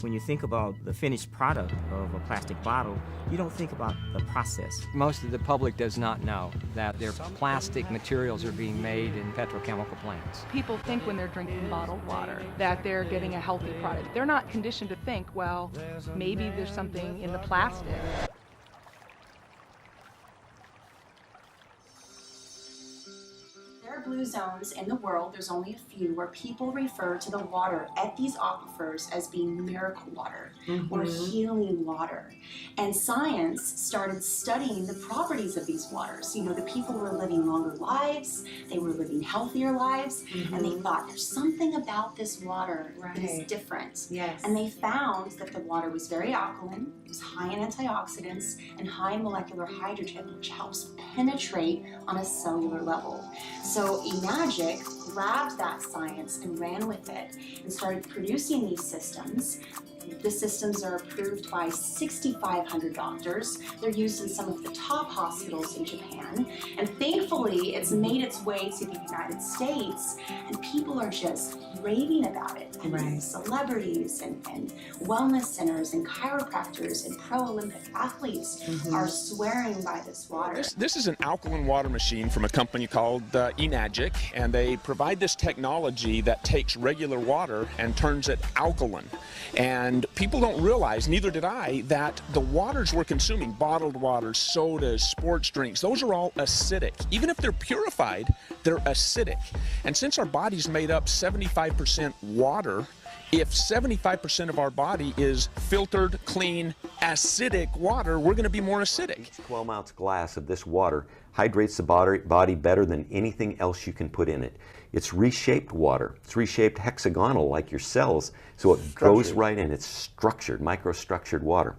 When you think about the finished product of a plastic bottle, you don't think about the process. Most of the public does not know that their plastic materials are being made in petrochemical plants. People think when they're drinking bottled water that they're getting a healthy product. They're not conditioned to think, well, maybe there's something in the plastic. There are blue zones in the world, there's only a few, where people refer to the water at these aquifers as being miracle water or healing water. And science started studying the properties of these waters. You know, the people were living longer lives, they were living healthier lives, and they thought there's something about this water that is different. Yes. And they found that the water was very alkaline, it was high in antioxidants, and high in molecular hydrogen, which helps penetrate on a cellular level. So Enagic grabbed that science and ran with it and started producing these systems. The systems are approved by 6,500 doctors. They're used in some of the top hospitals in Japan. And thankfully, it's made its way to the United States, and people are just raving about it. And celebrities and wellness centers and chiropractors and pro-Olympic athletes are swearing by this water. This is an alkaline water machine from a company called Enagic, and they provide this technology that takes regular water and turns it alkaline. And people don't realize, neither did I, that the waters we're consuming, bottled waters, sodas, sports drinks, those are all acidic. Even if they're purified, they're acidic. And since our body's made up 75% water, if 75% of our body is filtered, clean, acidic water, we're going to be more acidic. Each 12-ounce glass of this water hydrates the body better than anything else you can put in it. It's reshaped water. It's reshaped hexagonal like your cells, so it goes right in. It's structured, microstructured water.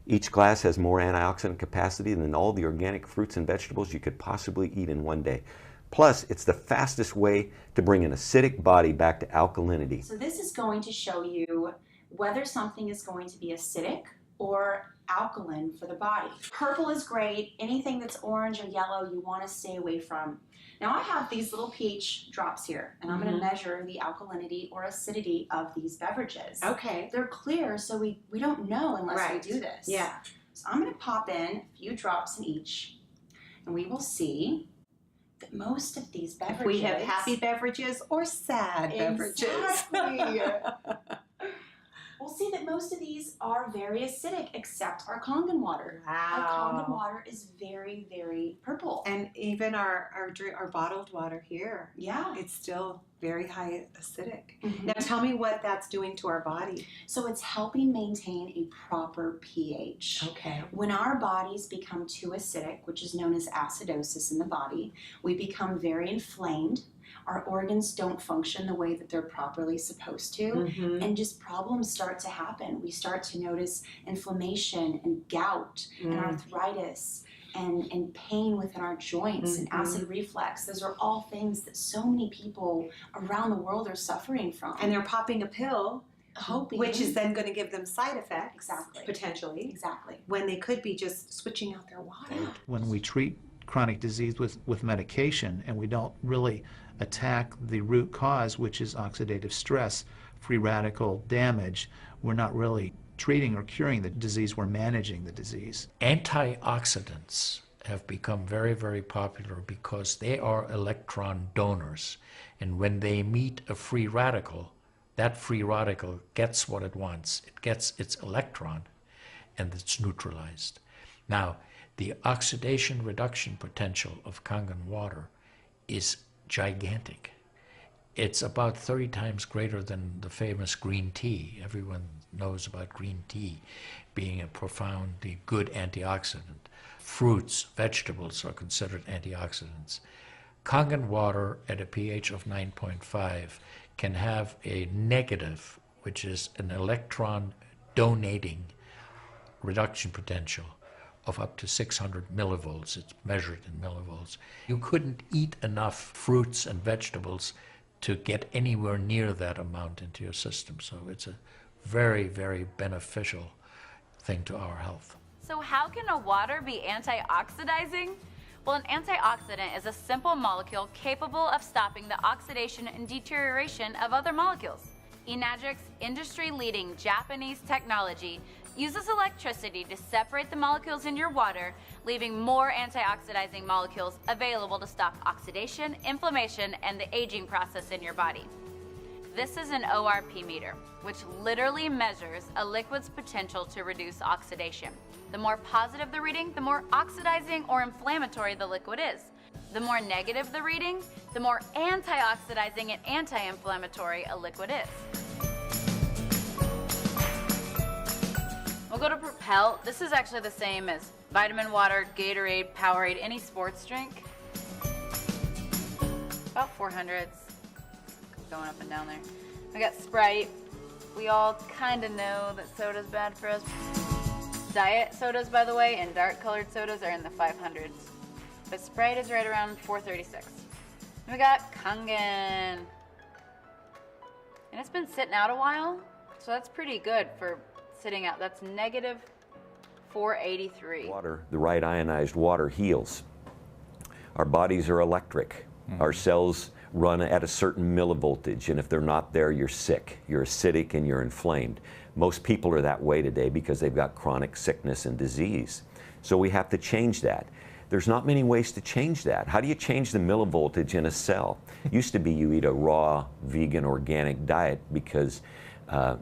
Each glass has more antioxidant capacity than all the organic fruits and vegetables you could possibly eat in one day. Plus, it's the fastest way to bring an acidic body back to alkalinity. So this is going to show you whether something is going to be acidic or alkaline for the body. Purple is great. Anything that's orange or yellow you want to stay away from. Now I have these little pH drops here, and I'm going to measure the alkalinity or acidity of these beverages. Okay. They're clear, so we don't know unless we do this. Yeah. So I'm going to pop in a few drops in each, and we will see that most of these beverages... If we have happy beverages or sad beverages. Exactly. We'll see that most of these are very acidic, except our Kangen water. Our Kangen water is very, very purple. And even our bottled water here, it's still very high acidic. Now tell me what that's doing to our body. So it's helping maintain a proper pH. Okay. When our bodies become too acidic, which is known as acidosis in the body, we become very inflamed. Our organs don't function the way that they're properly supposed to, and just problems start to happen. We start to notice inflammation and gout and arthritis and pain within our joints and acid reflux. Those are all things that so many people around the world are suffering from. And they're popping a pill, hoping, which is then going to give them side effects, potentially, when they could be just switching out their water. When we treat chronic disease with medication and we don't really attack the root cause, which is oxidative stress, free radical damage, we're not really treating or curing the disease, we're managing the disease. Antioxidants have become very, very popular because they are electron donors. And when they meet a free radical, that free radical gets what it wants. It gets its electron, and it's neutralized. Now, the oxidation reduction potential of Kangen water is gigantic. It's about 30 times greater than the famous green tea. Everyone knows about green tea being a profoundly good antioxidant. Fruits, vegetables are considered antioxidants. Kangen water at a pH of 9.5 can have a negative, which is an electron donating reduction potential of up to 600 millivolts. It's measured in millivolts. You couldn't eat enough fruits and vegetables to get anywhere near that amount into your system. So it's a very, very beneficial thing to our health. So how can a water be antioxidizing? Well, an antioxidant is a simple molecule capable of stopping the oxidation and deterioration of other molecules. Enagic's industry-leading Japanese technology uses electricity to separate the molecules in your water, leaving more antioxidizing molecules available to stop oxidation, inflammation, and the aging process in your body. This is an ORP meter, which literally measures a liquid's potential to reduce oxidation. The more positive the reading, the more oxidizing or inflammatory the liquid is. The more negative the reading, the more antioxidizing and anti-inflammatory a liquid is. We'll go to Propel. This is actually the same as vitamin water, Gatorade, Powerade, any sports drink. About 400s. Going up and down there. We got Sprite. We all kind of know that soda's bad for us. Diet sodas, by the way, and dark colored sodas are in the 500s. But Sprite is right around 436. We got Kangen. And it's been sitting out a while, so that's pretty good for sitting out. That's negative 483. Water, the right ionized water heals. Our bodies are electric. Our cells run at a certain millivoltage, and if they're not there, you're sick. You're acidic and you're inflamed. Most people are that way today because they've got chronic sickness and disease. So we have to change that. There's not many ways to change that. How do you change the millivoltage in a cell? Used to be you eat a raw, vegan, organic diet because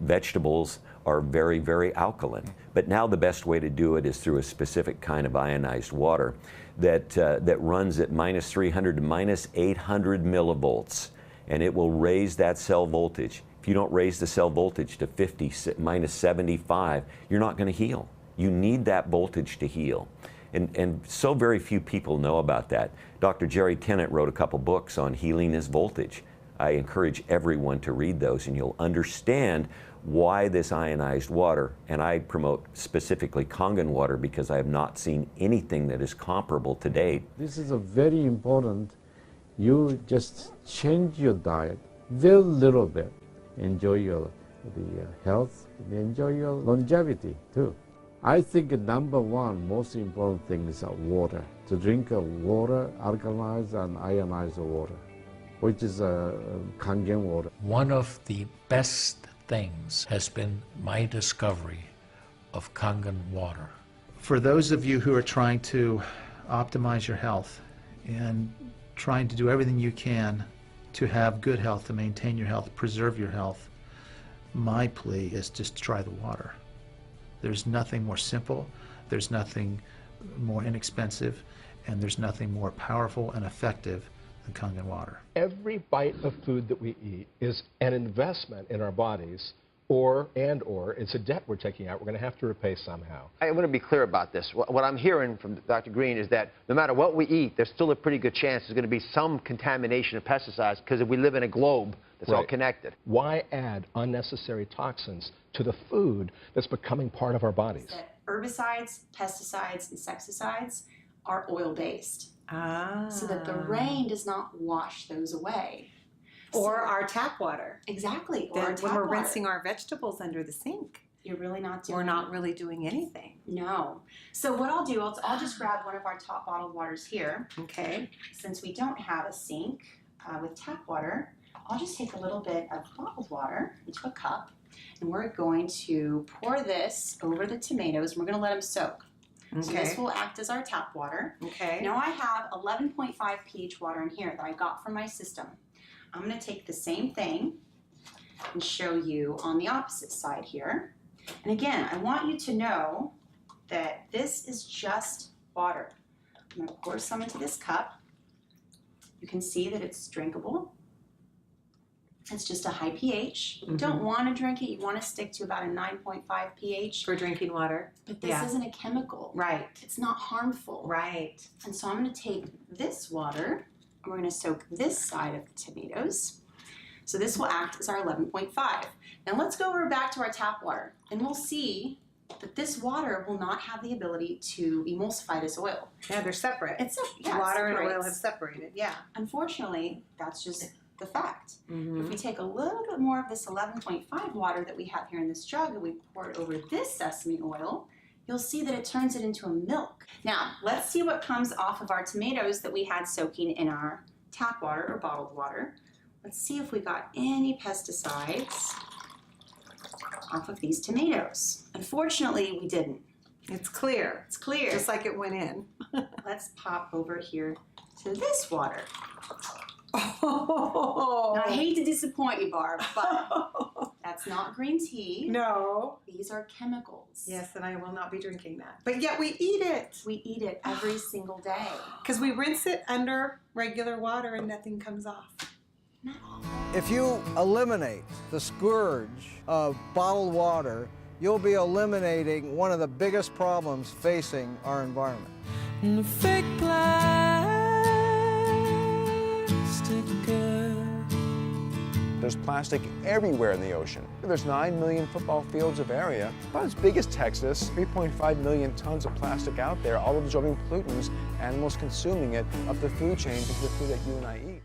vegetables are very, very alkaline. But now the best way to do it is through a specific kind of ionized water that runs at minus 300 to minus 800 millivolts, and it will raise that cell voltage. If you don't raise the cell voltage to 50, minus 75, you're not going to heal. You need that voltage to heal. And so very few people know about that. Dr. Jerry Tennant wrote a couple books on healing is voltage. I encourage everyone to read those, and you'll understand why this ionized water, and I promote specifically Kangen water because I have not seen anything that is comparable to date. This is a very important. You just change your diet very little bit. Enjoy the health, enjoy your longevity too. I think number one most important thing is water. To drink water, alkalized and ionized water, which is Kangen water. One of the best things has been my discovery of Kangen water. For those of you who are trying to optimize your health and trying to do everything you can to have good health, to maintain your health, preserve your health, my plea is just try the water. There's nothing more simple, there's nothing more inexpensive, and there's nothing more powerful and effective than Kangen water. Every bite of food that we eat is an investment in our bodies, or it's a debt we're taking out we're going to have to repay somehow. I want to be clear about this. What I'm hearing from Dr. Green is that no matter what we eat, there's still a pretty good chance there's going to be some contamination of pesticides because if we live in a globe that's all connected. Why add unnecessary toxins to the food that's becoming part of our bodies? Herbicides, pesticides, insecticides are oil-based. So that the rain does not wash those away. Or our tap water. Exactly. Or our tap when we're water. rinsing our vegetables under the sink. You're really not doing We're not really doing anything. No. So what I'll do, I'll just grab one of our top bottled waters here. Okay. Since we don't have a sink with tap water, I'll just take a little bit of bottled water into a cup, and we're going to pour this over the tomatoes, and we're going to let them soak. Okay. So this will act as our tap water. Okay. Now I have 11.5 pH water in here that I got from my system. I'm going to take the same thing and show you on the opposite side here. And again, I want you to know that this is just water. I'm going to pour some into this cup. You can see that it's drinkable. It's just a high pH. You don't want to drink it. You want to stick to about a 9.5 pH. For drinking water. But this isn't a chemical. Right. It's not harmful. Right. And so I'm going to take this water, and we're going to soak this side of the tomatoes. So this will act as our 11.5. Now let's go over back to our tap water, and we'll see that this water will not have the ability to emulsify this oil. Yeah, they're separate. Water and oil have separated, yeah. Unfortunately, that's just the fact. If we take a little bit more of this 11.5 water that we have here in this jug and we pour it over this sesame oil, you'll see that it turns it into a milk. Now, let's see what comes off of our tomatoes that we had soaking in our tap water or bottled water. Let's see if we got any pesticides off of these tomatoes. Unfortunately, we didn't. It's clear. It's clear. Just like it went in. Let's pop over here to this water. Oh. Now, I hate to disappoint you, Barb, but that's not green tea. No. These are chemicals. Yes, and I will not be drinking that. But yet we eat it. We eat it every single day. Because we rinse it under regular water and nothing comes off. If you eliminate the scourge of bottled water, you'll be eliminating one of the biggest problems facing our environment. Fake plastic girl. There's plastic everywhere in the ocean. There's 9 million football fields of area, about as big as Texas, 3.5 million tons of plastic out there, all absorbing pollutants, animals consuming it, up the food chain to the food that you and I eat.